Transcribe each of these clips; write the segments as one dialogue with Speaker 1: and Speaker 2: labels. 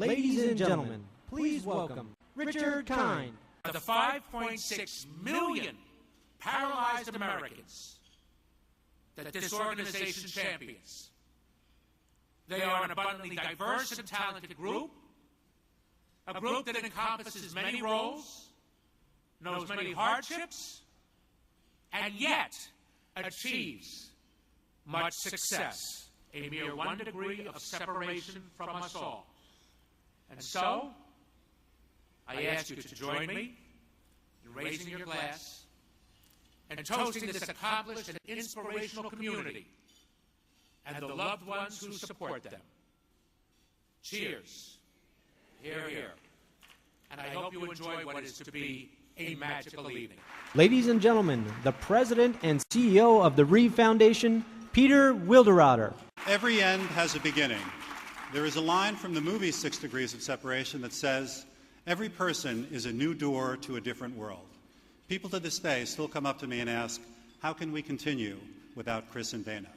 Speaker 1: Ladies and gentlemen, please welcome Richard Kind.
Speaker 2: The 5.6 million paralyzed Americans that this organization champions. They are an abundantly diverse and talented group, a group that encompasses many roles, knows many hardships, and yet achieves much success, a mere 1 degree of separation from us all. And so, I ask you to join me in raising your glass and toasting this accomplished and inspirational community and the loved ones who support them. Cheers. Hear, hear. And I hope you enjoy what is to be a magical evening.
Speaker 1: Ladies and gentlemen, the President and CEO of the Reeve Foundation, Peter Wilderauer.
Speaker 3: Every end has a beginning. There is a line from the movie 6 Degrees of Separation that says, every person is a new door to a different world. People to this day still come up to me and ask, how can we continue without Chris and Dana?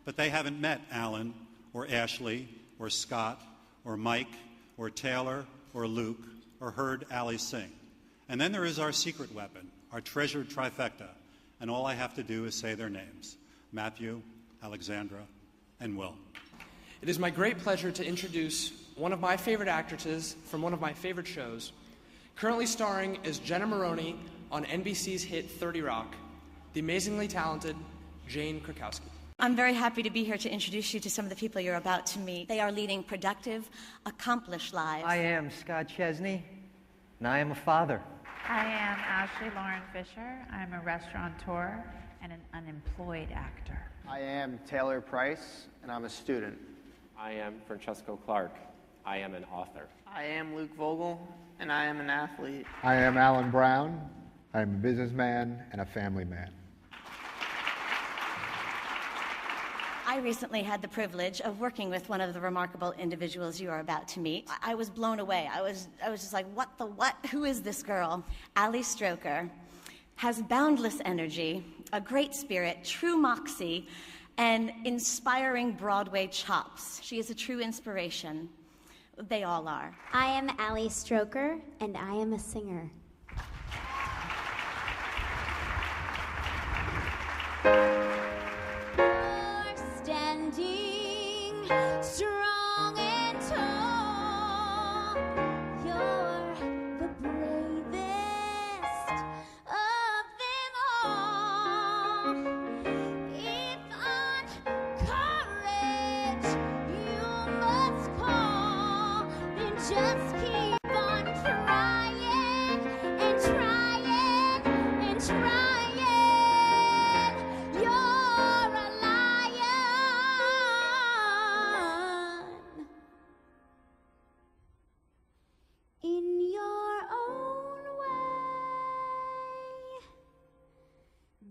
Speaker 3: But they haven't met Alan or Ashley or Scott or Mike or Taylor or Luke or heard Allie sing. And then there is our secret weapon, our treasured trifecta, and all I have to do is say their names, Matthew, Alexandra, and Will.
Speaker 4: It is my great pleasure to introduce one of my favorite actresses from one of my favorite shows, currently starring as Jenna Maroney on NBC's hit 30 Rock, the amazingly talented Jane Krakowski.
Speaker 5: I'm very happy to be here to introduce you to some of the people you're about to meet. They are leading productive, accomplished lives.
Speaker 6: I am Scott Chesney, and I am a father.
Speaker 7: I am Ashley Lauren Fisher. I'm a restaurateur and an unemployed actor.
Speaker 8: I am Taylor Price, and I'm a student.
Speaker 9: I am Francesco Clark. I am an author.
Speaker 10: I am Luke Vogel, and I am an athlete.
Speaker 11: I am Alan Brown. I am a businessman and a family man.
Speaker 5: I recently had the privilege of working with one of the remarkable individuals you are about to meet. I was blown away. I was just like, what the what? Who is this girl? Ali Stroker has boundless energy, a great spirit, true moxie, and inspiring Broadway chops. She is a true inspiration. They all are.
Speaker 12: I am Ali Stroker, and I am a singer. You're standing strong and tall. You're the bravest of them all. If on courage you must call, then just keep on trying and trying and trying. You're a lion in your own way.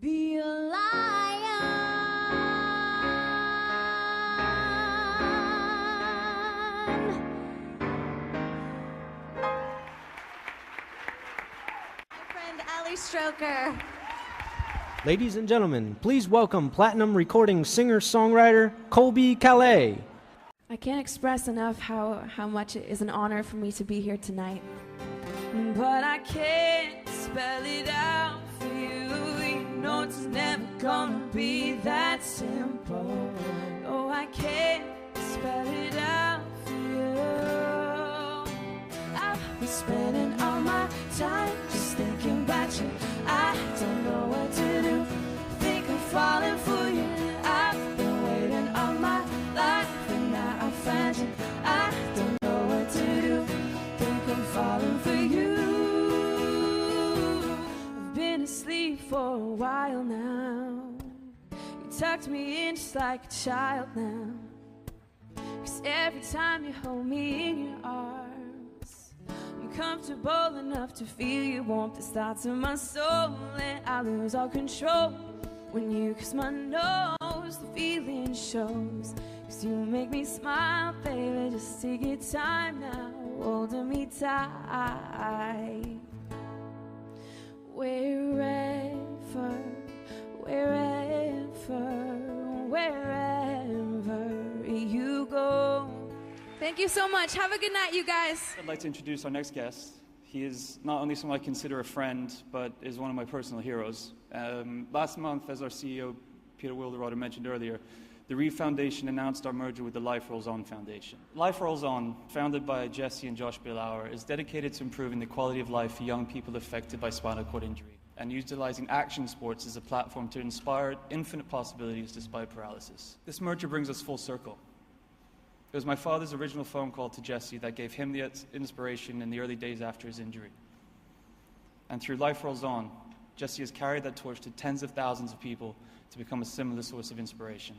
Speaker 12: Be a lion.
Speaker 5: My friend Ali Stroker.
Speaker 1: Ladies and gentlemen, please welcome platinum recording singer-songwriter Colbie Caillet.
Speaker 13: I can't express enough how much it is an honor for me to be here tonight. But I can't spell it out for you. You know it's never gonna be that simple. Oh, I can't spell it out for you. I've been spending all my time just thinking about you. I don't know what to do. Think I'm falling for you. I've been waiting all my life, and now I found you. I don't know what to do. Think I'm falling for you. I've been asleep for a while now. You tucked me in just like a child now. 'Cause every time you hold me in your arms, I'm comfortable enough to feel your warmth that starts in my soul. And I lose all control when you kiss my nose. The feeling shows, 'cause you make me smile, baby. Just take your time now, holding me tight. Wherever, wherever, wherever you go, Thank you so much. Have a good night, you guys.
Speaker 14: I'd like to introduce our next guest. He is not only someone I consider a friend, but is one of my personal heroes. Last month, as our CEO, Peter Wilderauder, mentioned earlier, the Reeve Foundation announced our merger with the Life Rolls On Foundation. Life Rolls On, founded by Jesse and Josh Billauer, is dedicated to improving the quality of life for young people affected by spinal cord injury and utilizing action sports as a platform to inspire infinite possibilities despite paralysis. This merger brings us full circle. It was my father's original phone call to Jesse that gave him the inspiration in the early days after his injury. And through Life Rolls On, Jesse has carried that torch to tens of thousands of people to become a similar source of inspiration.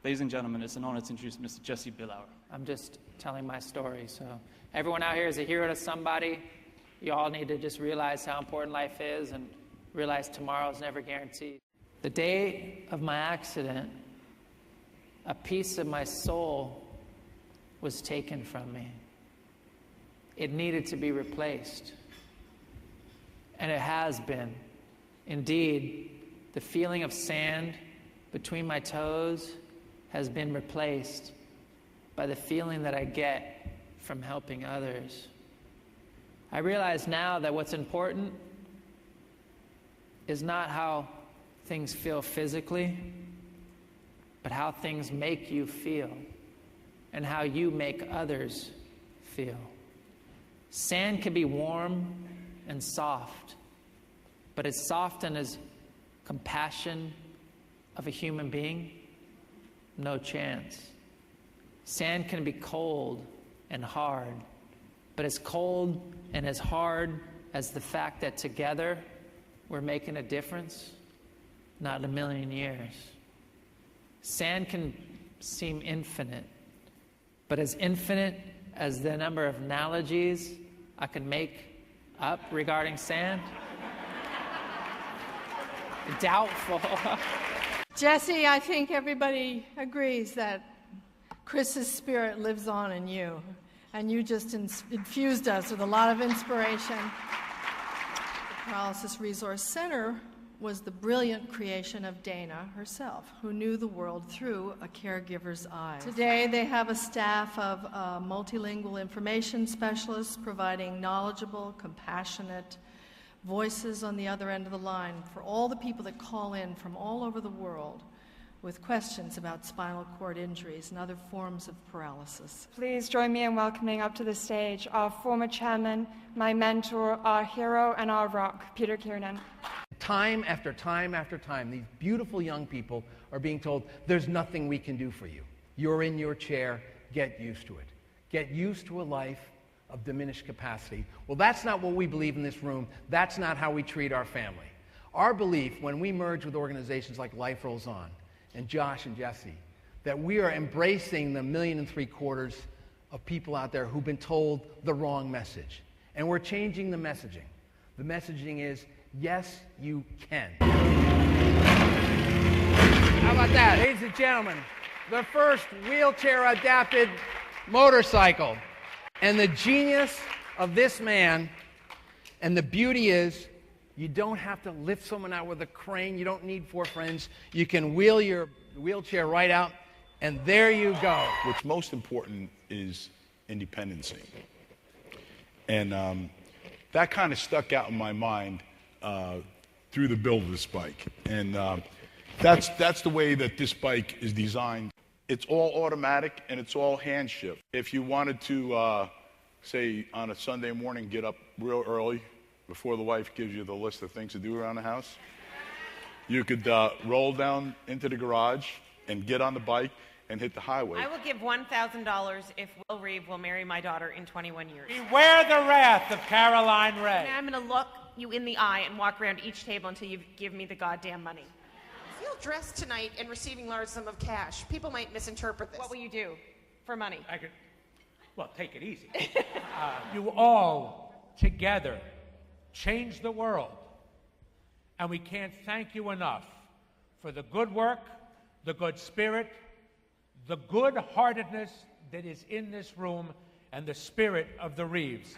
Speaker 14: Ladies and gentlemen, it's an honor to introduce Mr. Jesse Billauer.
Speaker 15: I'm just telling my story, so everyone out here is a hero to somebody. You all need to just realize how important life is and realize tomorrow's never guaranteed. The day of my accident, a piece of my soul was taken from me. It needed to be replaced. And it has been. Indeed, the feeling of sand between my toes has been replaced by the feeling that I get from helping others. I realize now that what's important is not how things feel physically, but how things make you feel and how you make others feel. Sand can be warm and soft, but as soft and as compassion of a human being, no chance. Sand can be cold and hard, but as cold and as hard as the fact that together we're making a difference, not in a million years. Sand can seem infinite, but as infinite as the number of analogies I can make up regarding sand, doubtful.
Speaker 16: Jesse, I think everybody agrees that Chris's spirit lives on in you, and you just infused us with a lot of inspiration. The Paralysis Resource Center was the brilliant creation of Dana herself, who knew the world through a caregiver's eyes. Today, they have a staff of multilingual information specialists providing knowledgeable, compassionate voices on the other end of the line for all the people that call in from all over the world with questions about spinal cord injuries and other forms of paralysis.
Speaker 17: Please join me in welcoming up to the stage our former chairman, my mentor, our hero, and our rock, Peter Kiernan.
Speaker 18: Time after time after time, these beautiful young people are being told, there's nothing we can do for you. You're in your chair, get used to it. Get used to a life of diminished capacity. Well, that's not what we believe in this room. That's not how we treat our family. Our belief, when we merge with organizations like Life Rolls On and Josh and Jesse, that we are embracing the 1.75 million of people out there who've been told the wrong message. And we're changing the messaging. The messaging is, yes, you can. How about that? Ladies and gentlemen, the first wheelchair-adapted motorcycle. And the genius of this man, and the beauty is, you don't have to lift someone out with a crane. You don't need 4 friends. You can wheel your wheelchair right out, and there you go.
Speaker 19: What's most important is independency. And that kind of stuck out in my mind through the build of this bike. And that's the way that this bike is designed. It's all automatic and it's all hand shift. If you wanted to, say, on a Sunday morning, get up real early before the wife gives you the list of things to do around the house, you could roll down into the garage and get on the bike and hit the highway.
Speaker 20: I will give $1,000 if Will Reeve will marry my daughter in 21 years.
Speaker 2: Beware the wrath of Caroline Ray.
Speaker 20: And I'm going to look you in the eye and walk around each table until you give me the goddamn money.
Speaker 21: I feel dressed tonight and receiving large sum of cash. People might misinterpret this.
Speaker 20: What will you do for money?
Speaker 2: Well, take it easy. You all together change the world. And we can't thank you enough for the good work, the good spirit, the good-heartedness that is in this room, and the spirit of the Reeves.